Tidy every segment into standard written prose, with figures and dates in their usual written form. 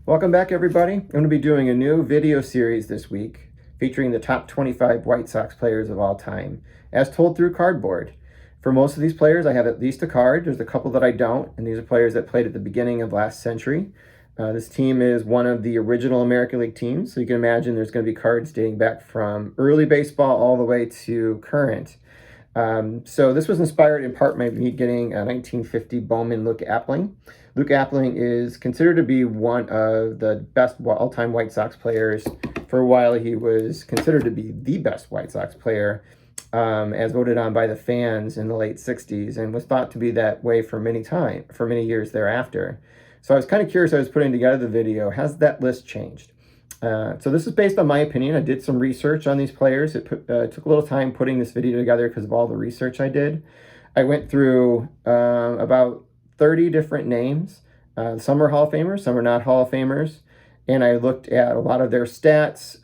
Welcome back, everybody. I'm going to be doing a new video series this week featuring the top 25 White Sox players of all time, as told through cardboard. For most of these players, I have at least a card. There's a couple that I don't, and these are players that played at the beginning of last century. This team is one of the original American League teams, so you can imagine there's going to be cards dating back from early baseball all the way to current. So this was inspired in part by me getting a 1950 Bowman Luke Appling. Luke Appling is considered to be one of the best all-time White Sox players. For a while, he was considered to be the best White Sox player, as voted on by the fans in the late 60s, and was thought to be that way for many years thereafter. So I was kind of curious, I was putting together the video, has that list changed? So this is based on my opinion. I did some research on these players. It took a little time putting this video together because of all the research I did. I went through about 30 different names. Some are Hall of Famers, some are not Hall of Famers. And I looked at a lot of their stats,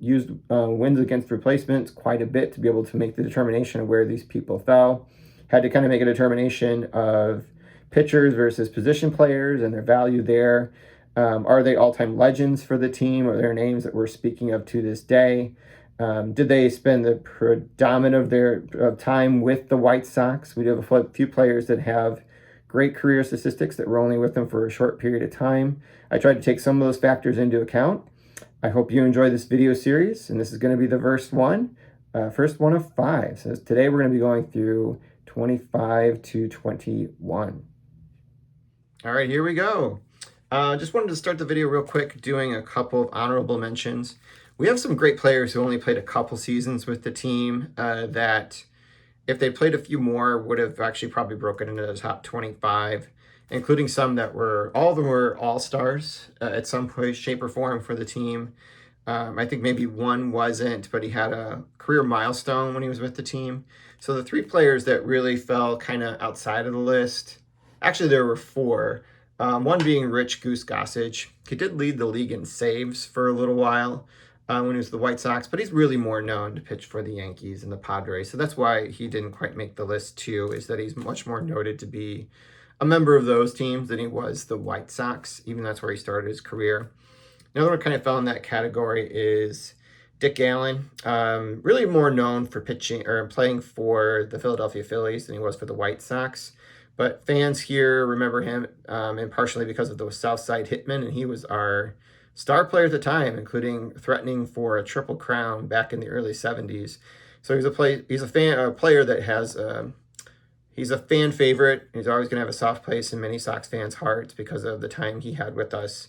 used wins against replacements quite a bit to be able to make the determination of where these people fell. Had to kind of make a determination of pitchers versus position players and their value there. Are they all-time legends for the team? Are there names that we're speaking of to this day? Did they spend the predominant of their time with the White Sox? We do have a few players that have great career statistics that were only with them for a short period of time. I tried to take some of those factors into account. I hope you enjoy this video series, and this is going to be the first one of 5. So today we're going to be going through 25 to 21. All right, here we go. Just wanted to start the video real quick doing a couple of honorable mentions. We have some great players who only played a couple seasons with the team that if they played a few more would have actually probably broken into the top 25, including some that all of them were all-stars at some point, shape, or form for the team. I think maybe one wasn't, but he had a career milestone when he was with the team. So the 3 players that really fell kind of outside of the list, actually there were 4. One being Rich Goose Gossage. He did lead the league in saves for a little while when he was the White Sox, but he's really more known to pitch for the Yankees and the Padres. So that's why he didn't quite make the list too, is that he's much more noted to be a member of those teams than he was the White Sox, even though that's where he started his career. Another one kind of fell in that category is Dick Allen, really more known for pitching or playing for the Philadelphia Phillies than he was for the White Sox. But fans here remember him, and partially because of the Southside Hitman, and he was our star player at the time, including threatening for a triple crown back in the early 70s. So he's a player that has he's a fan favorite. He's always going to have a soft place in many Sox fans' hearts because of the time he had with us.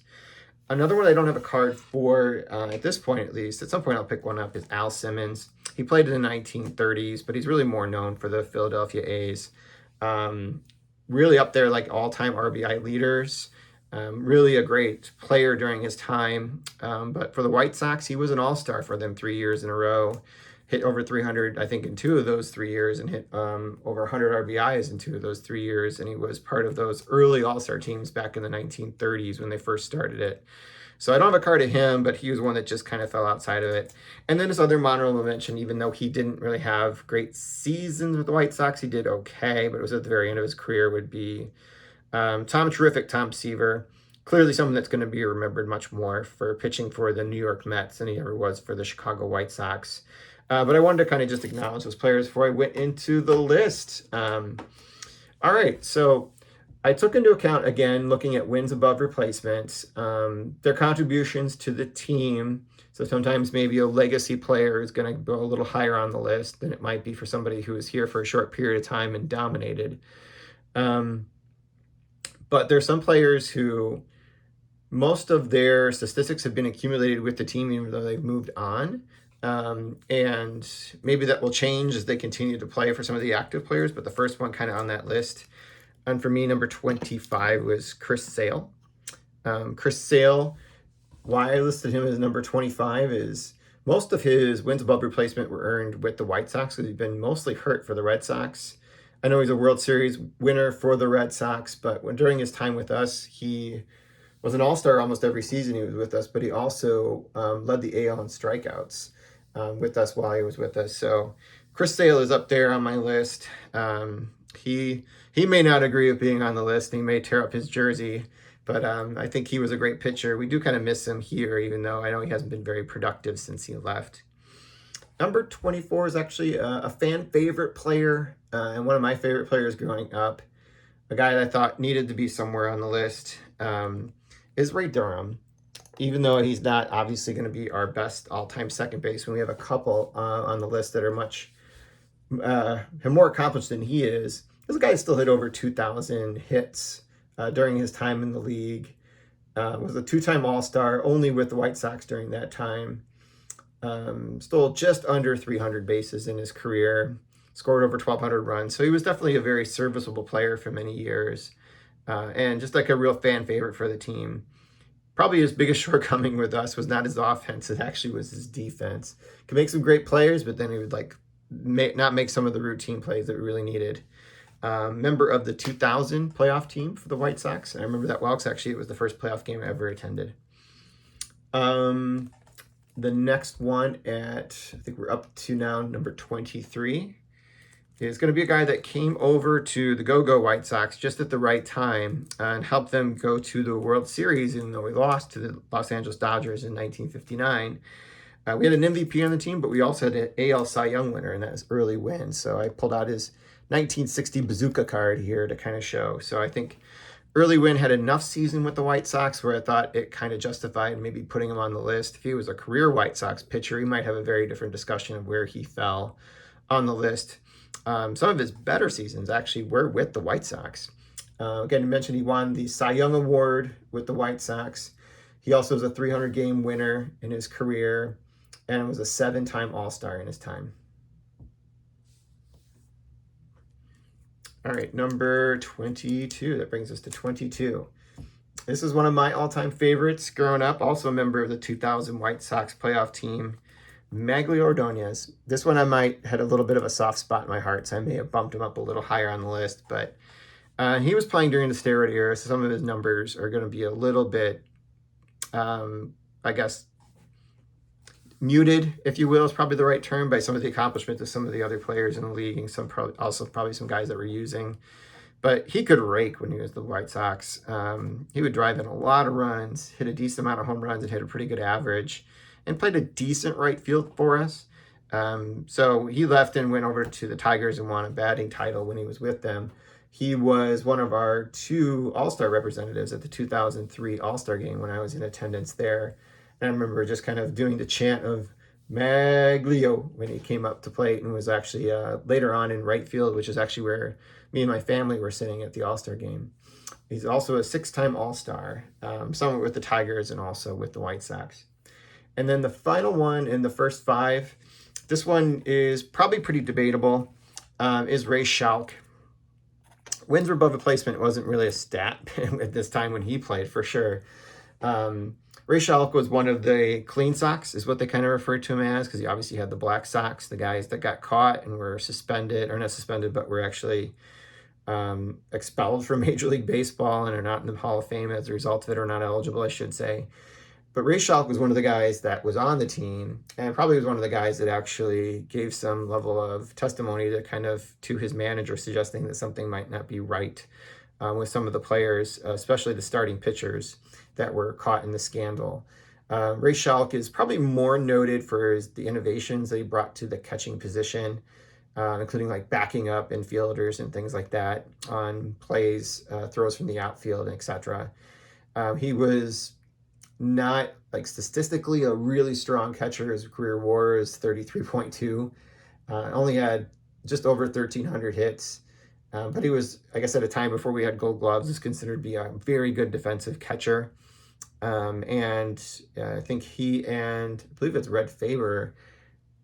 Another one I don't have a card for at this point, at least. At some point, I'll pick one up. Is Al Simmons. He played in the 1930s, but he's really more known for the Philadelphia A's. Really up there like all-time RBI leaders. Really a great player during his time. But for the White Sox, he was an all-star for them 3 years in a row. Hit over 300, I think, in 2 of those 3 years, and hit over 100 RBIs in 2 of those 3 years. And he was part of those early all-star teams back in the 1930s when they first started it. So I don't have a card of him, but he was one that just kind of fell outside of it. And then this other honorable mention, even though he didn't really have great seasons with the White Sox, he did okay, but it was at the very end of his career, would be terrific Tom Seaver. Clearly someone that's going to be remembered much more for pitching for the New York Mets than he ever was for the Chicago White Sox. But I wanted to kind of just acknowledge those players before I went into the list. All right, so I took into account, again, looking at wins above replacements, their contributions to the team. So sometimes maybe a legacy player is going to go a little higher on the list than it might be for somebody who was here for a short period of time and dominated. But there's some players who most of their statistics have been accumulated with the team, even though they've moved on. And maybe that will change as they continue to play for some of the active players. But the first one kind of on that list, and for me, number 25 was Chris Sale. Chris Sale, why I listed him as number 25 is most of his wins above replacement were earned with the White Sox because he's been mostly hurt for the Red Sox. I know he's a World Series winner for the Red Sox, but during his time with us, he was an all-star almost every season he was with us, but he also led the AL in strikeouts with us while he was with us. So Chris Sale is up there on my list. He may not agree with being on the list. He may tear up his jersey But I think he was a great pitcher. We do kind of miss him here, even though I know he hasn't been very productive since he left. Number 24 is actually a fan favorite player and one of my favorite players growing up. A guy that I thought needed to be somewhere on the list is Ray Durham. Even though he's not obviously going to be our best all-time second baseman, we have a couple on the list that are much more accomplished than he is. This guy still hit over 2,000 hits during his time in the league. Was a two-time All-Star, only with the White Sox during that time. Stole just under 300 bases in his career. Scored over 1,200 runs. So he was definitely a very serviceable player for many years. And just like a real fan favorite for the team. Probably his biggest shortcoming with us was not his offense. It actually was his defense. Could make some great players, but then he would not make some of the routine plays that we really needed. Member of the 2000 playoff team for the White Sox. I remember that well, because actually it was the first playoff game I ever attended. The next one I think we're up to now, number 23, is going to be a guy that came over to the Go-Go White Sox just at the right time and helped them go to the World Series, even though we lost to the Los Angeles Dodgers in 1959. We had an MVP on the team, but we also had an AL Cy Young winner, and that was Early Win. So I pulled out his 1960 bazooka card here to kind of show. So I think Early Win had enough season with the White Sox where I thought it kind of justified maybe putting him on the list. If he was a career White Sox pitcher, he might have a very different discussion of where he fell on the list. Some of his better seasons actually were with the White Sox. Again, you mentioned he won the Cy Young Award with the White Sox. He also was a 300-game winner in his career and was a 7-time All-Star in his time. All right, number 22. That brings us to 22. This is one of my all-time favorites growing up, also a member of the 2000 White Sox playoff team, Maglio Ordonez. This one I might had a little bit of a soft spot in my heart, so I may have bumped him up a little higher on the list. But he was playing during the steroid era, so some of his numbers are going to be a little bit, I guess, muted, if you will, is probably the right term, by some of the accomplishments of some of the other players in the league, and probably some guys that were using. But he could rake when he was the White Sox. He would drive in a lot of runs, hit a decent amount of home runs, and hit a pretty good average, and played a decent right field for us. So he left and went over to the Tigers and won a batting title when he was with them. He was one of our 2 All-Star representatives at the 2003 All-Star game when I was in attendance there. And I remember just kind of doing the chant of Maglio when he came up to plate, and was actually later on in right field, which is actually where me and my family were sitting at the All-Star game. He's also a 6-time All-Star, some with the Tigers and also with the White Sox. And then the final one in the first 5, this one is probably pretty debatable, is Ray Schalk. Wins above replacement wasn't really a stat at this time when he played, for sure. Ray Schalk was one of the clean Sox, is what they kind of referred to him as, because he obviously had the Black Sox, the guys that got caught and were suspended, or not suspended, but were actually expelled from Major League Baseball and are not in the Hall of Fame as a result of it, or not eligible, I should say. But Ray Schalk was one of the guys that was on the team, and probably was one of the guys that actually gave some level of testimony to his manager, suggesting that something might not be right with some of the players, especially the starting pitchers that were caught in the scandal. Ray Schalk is probably more noted for the innovations that he brought to the catching position, including like backing up infielders and things like that on plays, throws from the outfield, etc. He was not like statistically a really strong catcher. His career WAR is 33.2. Only had just over 1,300 hits. But he was, I guess, at a time before we had Gold Gloves, is considered to be a very good defensive catcher. And I think he and I believe it's Red Faber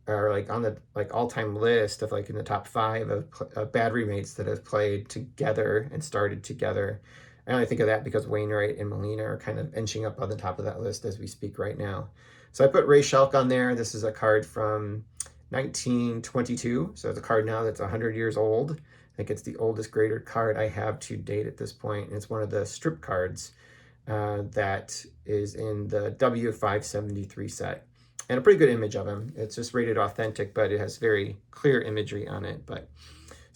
are like on the all-time list of in the top 5 of battery mates that have played together and started together. I only think of that because Wainwright and Molina are kind of inching up on the top of that list as we speak right now. So I put Ray Schalk on there. This is a card from 1922. So it's a card now that's 100 years old. I think it's the oldest graded card I have to date at this point. And it's one of the strip cards that is in the W573 set. And a pretty good image of him. It's just rated authentic, but it has very clear imagery on it. But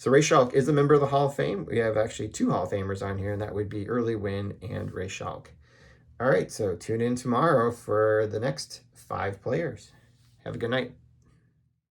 So Ray Schalk is a member of the Hall of Fame. We have actually 2 Hall of Famers on here, and that would be Early Wynn and Ray Schalk. All right, so tune in tomorrow for the next 5 players. Have a good night.